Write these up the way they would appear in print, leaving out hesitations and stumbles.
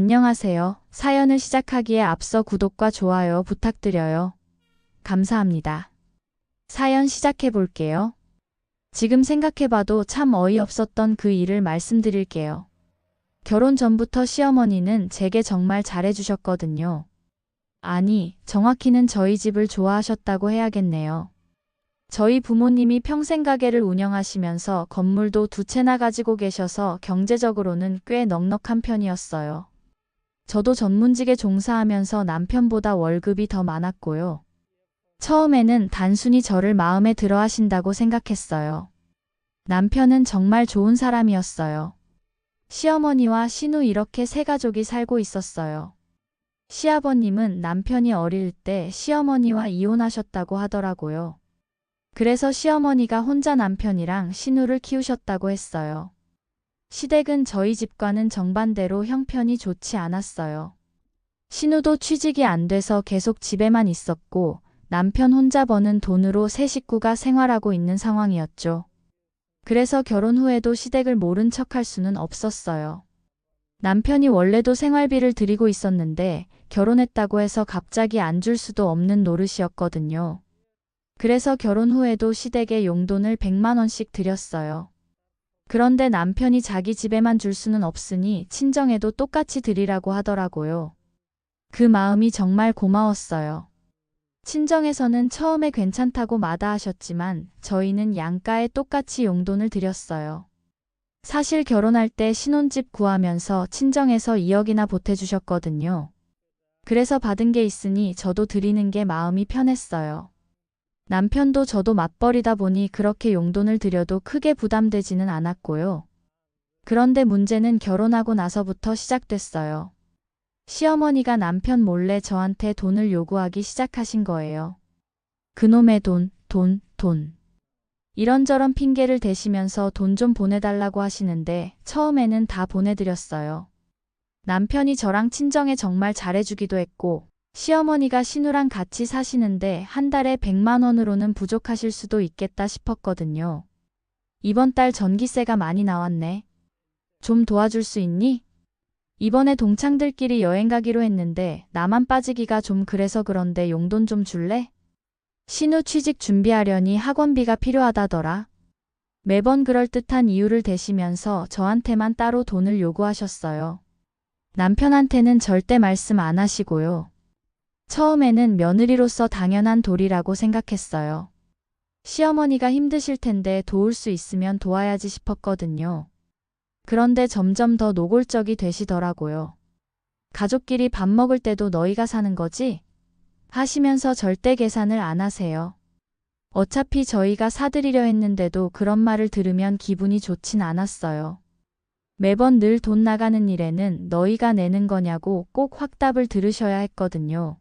안녕하세요. 사연을 시작하기에 앞서 구독과 좋아요 부탁드려요. 감사합니다. 사연 시작해 볼게요. 지금 생각해봐도 참 어이없었던 그 일을 말씀드릴게요. 결혼 전부터 시어머니는 제게 정말 잘해주셨거든요. 아니, 정확히는 저희 집을 좋아하셨다고 해야겠네요. 저희 부모님이 평생 가게를 운영하시면서 건물도 2채나 가지고 계셔서 경제적으로는 꽤 넉넉한 편이었어요. 저도 전문직에 종사하면서 남편보다 월급이 더 많았고요. 처음에는 단순히 저를 마음에 들어 하신다고 생각했어요. 남편은 정말 좋은 사람이었어요. 시어머니와 시누 이렇게 세 가족이 살고 있었어요. 시아버님은 남편이 어릴 때 시어머니와 이혼하셨다고 하더라고요. 그래서 시어머니가 혼자 남편이랑 시누를 키우셨다고 했어요. 시댁은 저희 집과는 정반대로 형편이 좋지 않았어요. 시누도 취직이 안 돼서 계속 집에만 있었고 남편 혼자 버는 돈으로 세 식구가 생활하고 있는 상황이었죠. 그래서 결혼 후에도 시댁을 모른 척할 수는 없었어요. 남편이 원래도 생활비를 드리고 있었는데 결혼했다고 해서 갑자기 안 줄 수도 없는 노릇이었거든요. 그래서 결혼 후에도 시댁에 용돈을 100만 원씩 드렸어요. 그런데 남편이 자기 집에만 줄 수는 없으니 친정에도 똑같이 드리라고 하더라고요. 그 마음이 정말 고마웠어요. 친정에서는 처음에 괜찮다고 마다하셨지만 저희는 양가에 똑같이 용돈을 드렸어요. 사실 결혼할 때 신혼집 구하면서 친정에서 2억이나 보태주셨거든요. 그래서 받은 게 있으니 저도 드리는 게 마음이 편했어요. 남편도 저도 맞벌이다 보니 그렇게 용돈을 드려도 크게 부담되지는 않았고요. 그런데 문제는 결혼하고 나서부터 시작됐어요. 시어머니가 남편 몰래 저한테 돈을 요구하기 시작하신 거예요. 그놈의 돈. 이런저런 핑계를 대시면서 돈 좀 보내달라고 하시는데 처음에는 다 보내드렸어요. 남편이 저랑 친정에 정말 잘해주기도 했고 시어머니가 시누랑 같이 사시는데 한 달에 100만 원으로는 부족하실 수도 있겠다 싶었거든요. 이번 달 전기세가 많이 나왔네. 좀 도와줄 수 있니? 이번에 동창들끼리 여행 가기로 했는데 나만 빠지기가 좀 그래서 그런데 용돈 좀 줄래? 시누 취직 준비하려니 학원비가 필요하다더라. 매번 그럴듯한 이유를 대시면서 저한테만 따로 돈을 요구하셨어요. 남편한테는 절대 말씀 안 하시고요. 처음에는 며느리로서 당연한 도리라고 생각했어요. 시어머니가 힘드실 텐데 도울 수 있으면 도와야지 싶었거든요. 그런데 점점 더 노골적이 되시더라고요. 가족끼리 밥 먹을 때도 너희가 사는 거지? 하시면서 절대 계산을 안 하세요. 어차피 저희가 사드리려 했는데도 그런 말을 들으면 기분이 좋진 않았어요. 매번 늘 돈 나가는 일에는 너희가 내는 거냐고 꼭 확답을 들으셔야 했거든요.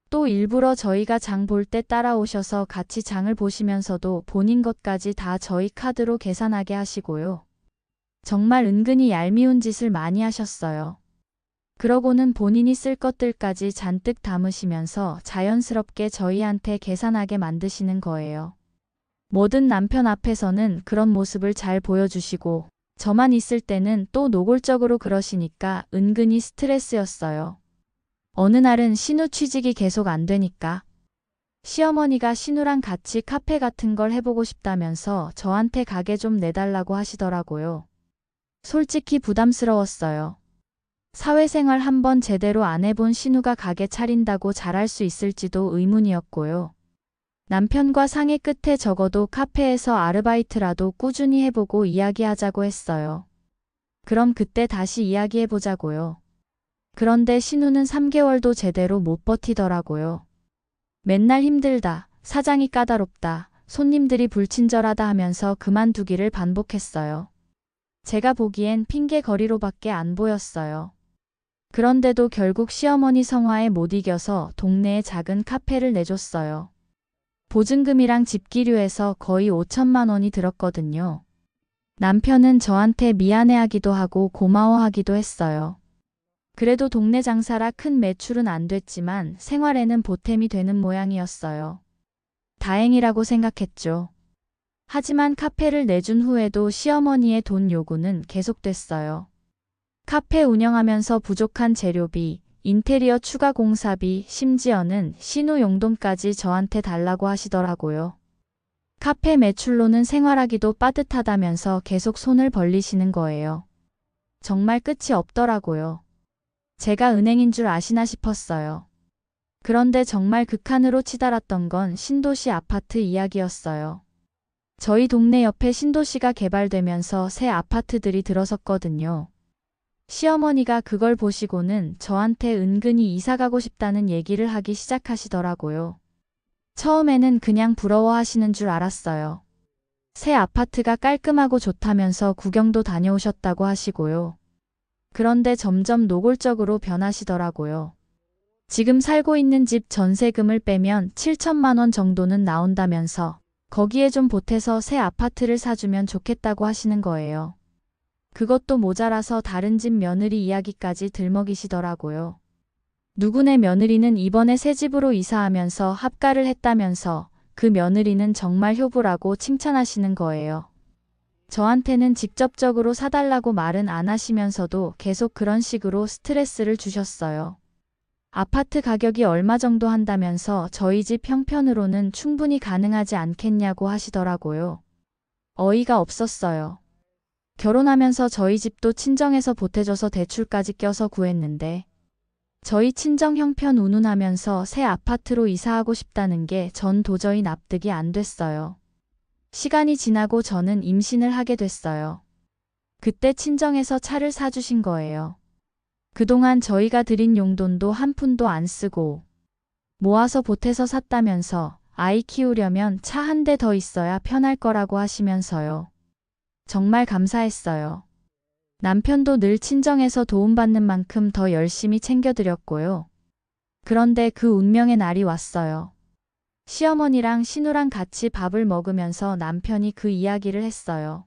또 일부러 저희가 장 볼 때 따라오셔서 같이 장을 보시면서도 본인 것까지 다 저희 카드로 계산하게 하시고요. 정말 은근히 얄미운 짓을 많이 하셨어요. 그러고는 본인이 쓸 것들까지 잔뜩 담으시면서 자연스럽게 저희한테 계산하게 만드시는 거예요. 모든 남편 앞에서는 그런 모습을 잘 보여주시고 저만 있을 때는 또 노골적으로 그러시니까 은근히 스트레스였어요. 어느 날은 시누 취직이 계속 안 되니까 시어머니가 시누랑 같이 카페 같은 걸 해보고 싶다면서 저한테 가게 좀 내달라고 하시더라고요. 솔직히 부담스러웠어요. 사회생활 한번 제대로 안 해본 시누가 가게 차린다고 잘할 수 있을지도 의문이었고요. 남편과 상의 끝에 적어도 카페에서 아르바이트라도 꾸준히 해보고 이야기하자고 했어요. 그럼 그때 다시 이야기해보자고요. 그런데 시누는 3개월도 제대로 못 버티더라고요. 맨날 힘들다, 사장이 까다롭다, 손님들이 불친절하다 하면서 그만두기를 반복했어요. 제가 보기엔 핑계거리로밖에 안 보였어요. 그런데도 결국 시어머니 성화에 못 이겨서 동네에 작은 카페를 내줬어요. 보증금이랑 집기료해서 거의 5천만 원이 들었거든요. 남편은 저한테 미안해하기도 하고 고마워하기도 했어요. 그래도 동네 장사라 큰 매출은 안 됐지만 생활에는 보탬이 되는 모양이었어요. 다행이라고 생각했죠. 하지만 카페를 내준 후에도 시어머니의 돈 요구는 계속됐어요. 카페 운영하면서 부족한 재료비, 인테리어 추가 공사비, 심지어는 신우 용돈까지 저한테 달라고 하시더라고요. 카페 매출로는 생활하기도 빠듯하다면서 계속 손을 벌리시는 거예요. 정말 끝이 없더라고요. 제가 은행인 줄 아시나 싶었어요. 그런데 정말 극한으로 치달았던 건 신도시 아파트 이야기였어요. 저희 동네 옆에 신도시가 개발되면서 새 아파트들이 들어섰거든요. 시어머니가 그걸 보시고는 저한테 은근히 이사 가고 싶다는 얘기를 하기 시작하시더라고요. 처음에는 그냥 부러워하시는 줄 알았어요. 새 아파트가 깔끔하고 좋다면서 구경도 다녀오셨다고 하시고요. 그런데 점점 노골적으로 변하시더라고요. 지금 살고 있는 집 전세금을 빼면 7천만 원 정도는 나온다면서 거기에 좀 보태서 새 아파트를 사주면 좋겠다고 하시는 거예요. 그것도 모자라서 다른 집 며느리 이야기까지 들먹이시더라고요. 누구네 며느리는 이번에 새 집으로 이사하면서 합가를 했다면서 그 며느리는 정말 효부라고 칭찬하시는 거예요. 저한테는 직접적으로 사달라고 말은 안 하시면서도 계속 그런 식으로 스트레스를 주셨어요. 아파트 가격이 얼마 정도 한다면서 저희 집 형편으로는 충분히 가능하지 않겠냐고 하시더라고요. 어이가 없었어요. 결혼하면서 저희 집도 친정에서 보태줘서 대출까지 껴서 구했는데 저희 친정 형편 운운하면서 새 아파트로 이사하고 싶다는 게 전 도저히 납득이 안 됐어요. 시간이 지나고 저는 임신을 하게 됐어요. 그때 친정에서 차를 사주신 거예요. 그동안 저희가 드린 용돈도 한 푼도 안 쓰고 모아서 보태서 샀다면서 아이 키우려면 차 한 대 더 있어야 편할 거라고 하시면서요. 정말 감사했어요. 남편도 늘 친정에서 도움받는 만큼 더 열심히 챙겨드렸고요. 그런데 그 운명의 날이 왔어요. 시어머니랑 신우랑 같이 밥을 먹으면서 남편이 그 이야기를 했어요.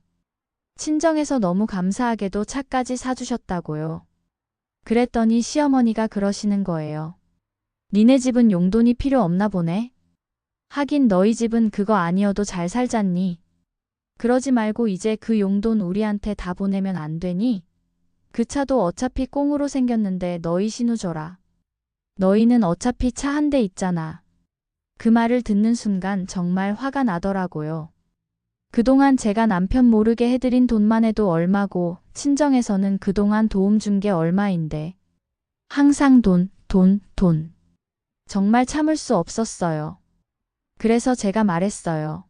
친정에서 너무 감사하게도 차까지 사주셨다고요. 그랬더니 시어머니가 그러시는 거예요. 니네 집은 용돈이 필요 없나 보네. 하긴 너희 집은 그거 아니어도 잘 살잖니. 그러지 말고 이제 그 용돈 우리한테 다 보내면 안 되니? 그 차도 어차피 꽁으로 생겼는데 너희 신우 줘라. 너희는 어차피 차 한 대 있잖아. 그 말을 듣는 순간 정말 화가 나더라고요. 그동안 제가 남편 모르게 해드린 돈만 해도 얼마고 친정에서는 그동안 도움 준 게 얼마인데. 항상 돈. 정말 참을 수 없었어요. 그래서 제가 말했어요.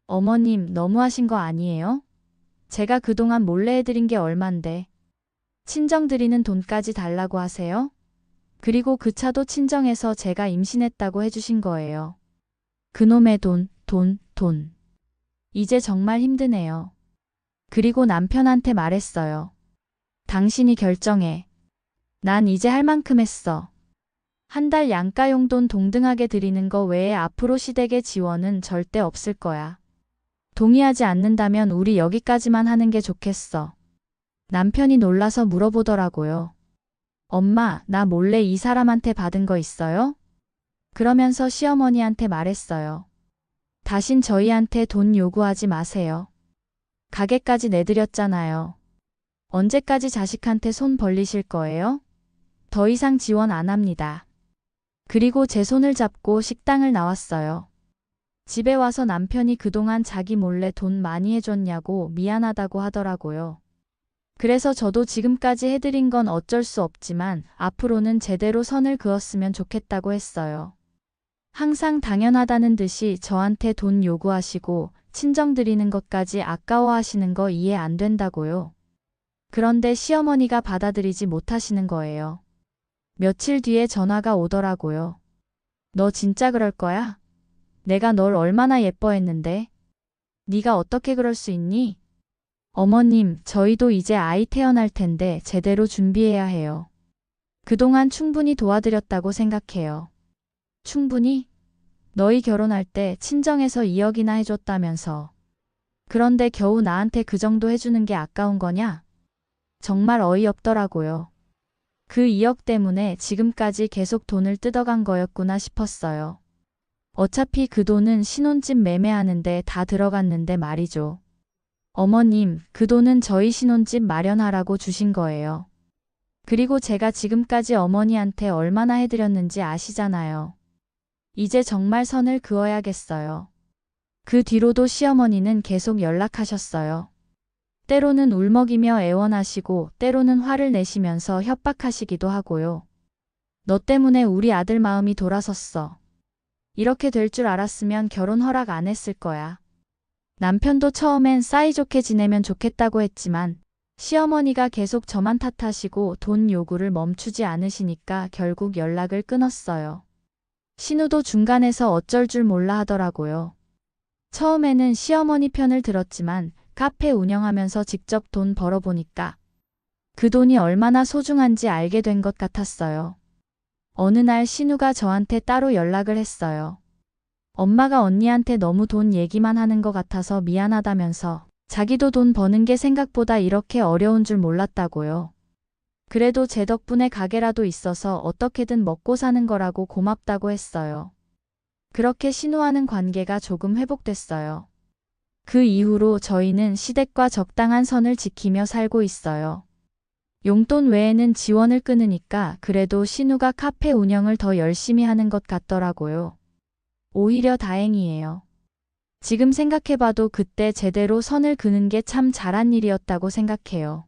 어머님 너무하신 거 아니에요? 제가 그동안 몰래 해드린 게 얼만데. 친정 드리는 돈까지 달라고 하세요? 그리고 그 차도 친정에서 제가 임신했다고 해주신 거예요. 그놈의 돈. 이제 정말 힘드네요. 그리고 남편한테 말했어요. 당신이 결정해. 난 이제 할 만큼 했어. 한 달 양가 용돈 동등하게 드리는 거 외에 앞으로 시댁의 지원은 절대 없을 거야. 동의하지 않는다면 우리 여기까지만 하는 게 좋겠어. 남편이 놀라서 물어보더라고요. 엄마, 나 몰래 이 사람한테 받은 거 있어요? 그러면서 시어머니한테 말했어요. 다신 저희한테 돈 요구하지 마세요. 가게까지 내드렸잖아요. 언제까지 자식한테 손 벌리실 거예요? 더 이상 지원 안 합니다. 그리고 제 손을 잡고 식당을 나왔어요. 집에 와서 남편이 그동안 자기 몰래 돈 많이 해줬냐고 미안하다고 하더라고요. 그래서 저도 지금까지 해드린 건 어쩔 수 없지만 앞으로는 제대로 선을 그었으면 좋겠다고 했어요. 항상 당연하다는 듯이 저한테 돈 요구하시고 친정 드리는 것까지 아까워하시는 거 이해 안 된다고요. 그런데 시어머니가 받아들이지 못하시는 거예요. 며칠 뒤에 전화가 오더라고요. 너 진짜 그럴 거야? 내가 널 얼마나 예뻐했는데. 네가 어떻게 그럴 수 있니? 어머님, 저희도 이제 아이 태어날 텐데 제대로 준비해야 해요. 그동안 충분히 도와드렸다고 생각해요. 충분히? 너희 결혼할 때 친정에서 2억이나 해줬다면서. 그런데 겨우 나한테 그 정도 해주는 게 아까운 거냐? 정말 어이없더라고요. 그 2억 때문에 지금까지 계속 돈을 뜯어간 거였구나 싶었어요. 어차피 그 돈은 신혼집 매매하는데 다 들어갔는데 말이죠. 어머님, 그 돈은 저희 신혼집 마련하라고 주신 거예요. 그리고 제가 지금까지 어머니한테 얼마나 해드렸는지 아시잖아요. 이제 정말 선을 그어야겠어요. 그 뒤로도 시어머니는 계속 연락하셨어요. 때로는 울먹이며 애원하시고 때로는 화를 내시면서 협박하시기도 하고요. 너 때문에 우리 아들 마음이 돌아섰어. 이렇게 될 줄 알았으면 결혼 허락 안 했을 거야. 남편도 처음엔 사이좋게 지내면 좋겠다고 했지만 시어머니가 계속 저만 탓하시고 돈 요구를 멈추지 않으시니까 결국 연락을 끊었어요. 신우도 중간에서 어쩔 줄 몰라 하더라고요. 처음에는 시어머니 편을 들었지만 카페 운영하면서 직접 돈 벌어보니까 그 돈이 얼마나 소중한지 알게 된 것 같았어요. 어느 날 신우가 저한테 따로 연락을 했어요. 엄마가 언니한테 너무 돈 얘기만 하는 것 같아서 미안하다면서 자기도 돈 버는 게 생각보다 이렇게 어려운 줄 몰랐다고요. 그래도 제 덕분에 가게라도 있어서 어떻게든 먹고 사는 거라고 고맙다고 했어요. 그렇게 신우와는 관계가 조금 회복됐어요. 그 이후로 저희는 시댁과 적당한 선을 지키며 살고 있어요. 용돈 외에는 지원을 끊으니까 그래도 신우가 카페 운영을 더 열심히 하는 것 같더라고요. 오히려 다행이에요. 지금 생각해봐도 그때 제대로 선을 그는 게 참 잘한 일이었다고 생각해요.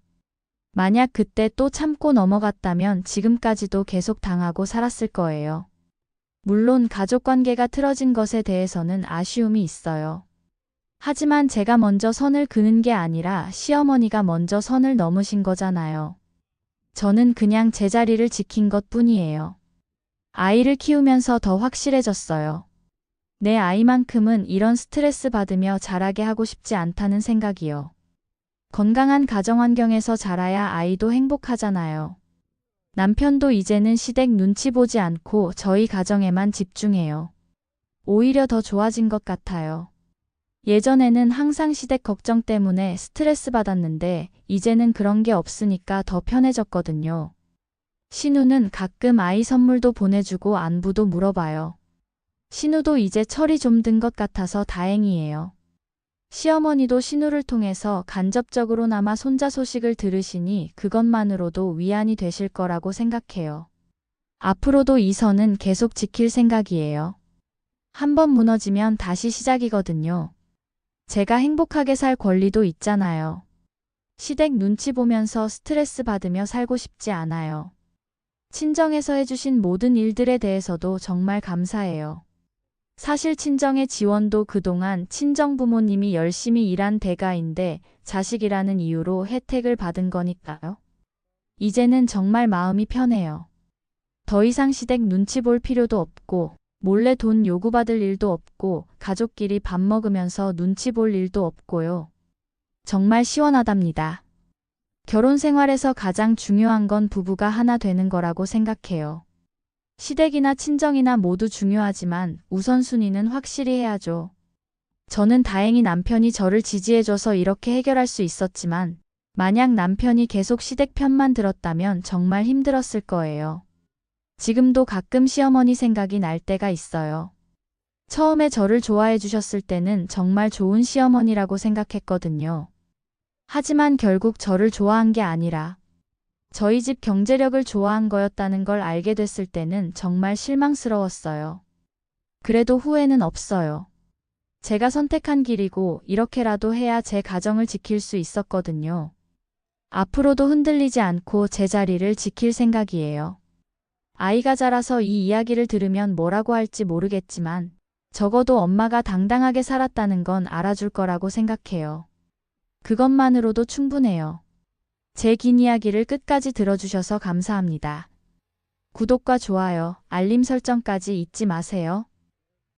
만약 그때 또 참고 넘어갔다면 지금까지도 계속 당하고 살았을 거예요. 물론 가족관계가 틀어진 것에 대해서는 아쉬움이 있어요. 하지만 제가 먼저 선을 그는 게 아니라 시어머니가 먼저 선을 넘으신 거잖아요. 저는 그냥 제 자리를 지킨 것 뿐이에요. 아이를 키우면서 더 확실해졌어요. 내 아이만큼은 이런 스트레스 받으며 자라게 하고 싶지 않다는 생각이요. 건강한 가정환경에서 자라야 아이도 행복하잖아요. 남편도 이제는 시댁 눈치 보지 않고 저희 가정에만 집중해요. 오히려 더 좋아진 것 같아요. 예전에는 항상 시댁 걱정 때문에 스트레스 받았는데 이제는 그런 게 없으니까 더 편해졌거든요. 신우는 가끔 아이 선물도 보내주고 안부도 물어봐요. 신우도 이제 철이 좀 든 것 같아서 다행이에요. 시어머니도 신우를 통해서 간접적으로나마 손자 소식을 들으시니 그것만으로도 위안이 되실 거라고 생각해요. 앞으로도 이 선은 계속 지킬 생각이에요. 한번 무너지면 다시 시작이거든요. 제가 행복하게 살 권리도 있잖아요. 시댁 눈치 보면서 스트레스 받으며 살고 싶지 않아요. 친정에서 해주신 모든 일들에 대해서도 정말 감사해요. 사실 친정의 지원도 그동안 친정 부모님이 열심히 일한 대가인데 자식이라는 이유로 혜택을 받은 거니까요. 이제는 정말 마음이 편해요. 더 이상 시댁 눈치 볼 필요도 없고 몰래 돈 요구받을 일도 없고 가족끼리 밥 먹으면서 눈치 볼 일도 없고요. 정말 시원하답니다. 결혼 생활에서 가장 중요한 건 부부가 하나 되는 거라고 생각해요. 시댁이나 친정이나 모두 중요하지만 우선순위는 확실히 해야죠. 저는 다행히 남편이 저를 지지해줘서 이렇게 해결할 수 있었지만 만약 남편이 계속 시댁 편만 들었다면 정말 힘들었을 거예요. 지금도 가끔 시어머니 생각이 날 때가 있어요. 처음에 저를 좋아해 주셨을 때는 정말 좋은 시어머니라고 생각했거든요. 하지만 결국 저를 좋아한 게 아니라 저희 집 경제력을 좋아한 거였다는 걸 알게 됐을 때는 정말 실망스러웠어요. 그래도 후회는 없어요. 제가 선택한 길이고 이렇게라도 해야 제 가정을 지킬 수 있었거든요. 앞으로도 흔들리지 않고 제 자리를 지킬 생각이에요. 아이가 자라서 이 이야기를 들으면 뭐라고 할지 모르겠지만 적어도 엄마가 당당하게 살았다는 건 알아줄 거라고 생각해요. 그것만으로도 충분해요. 제 긴 이야기를 끝까지 들어주셔서 감사합니다. 구독과 좋아요, 알림 설정까지 잊지 마세요.